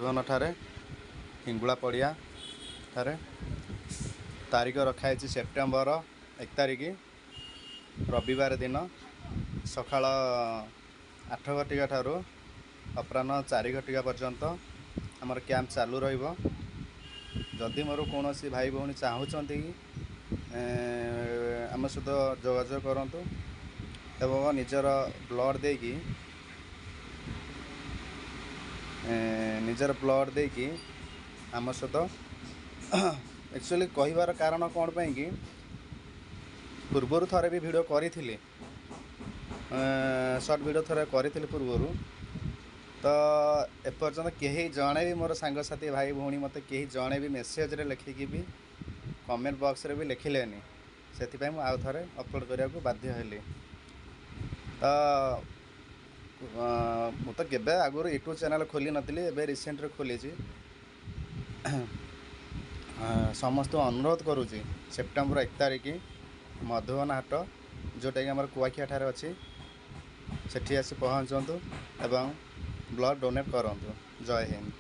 मधुबन ठारे हिंगुला पड़िया ठारे तारीख रखाई सेप्टेम्बर 1 तारिख रविवार दिन सकाळ 8 घटिका ठारू अपराह्न 4 घटिका पर्यंत आमर कैंप चालू रहिबो। जदि मोर कौन भाई भौणी चाहूँगी आम सहित जोगाजोग करूँ एवं निजर ब्लड देकी आम सहित एक्चुअली कहबार कारण कौन पाई कि पूर्वर थरे भी वीडियो करी शॉर्ट वीडियो थरे करी पूर्वर तो एपर्यंत कहीं जड़े भी मोर सांगसाथी भाई भौणी मत कहीं जड़े भी मेसेज रे लिखिकी भी कमेंट बॉक्स रे भी लिखिलेनी से आउ थे अपलोड करने को बाध्य हेली। तो मुझे केबे आगुरी यूट्यूब चैनल खोली नथी एबे रिसेंट रे खोली समस्त अनुरोध करुँची सेप्टेम्बर 1 तारिख मधुबन हाट जोटा कि आम कुआखिया ठारे अच्छी सेठी आसी पहुँचतु एवं ब्लड डोनेट करूँ। जय हिंद।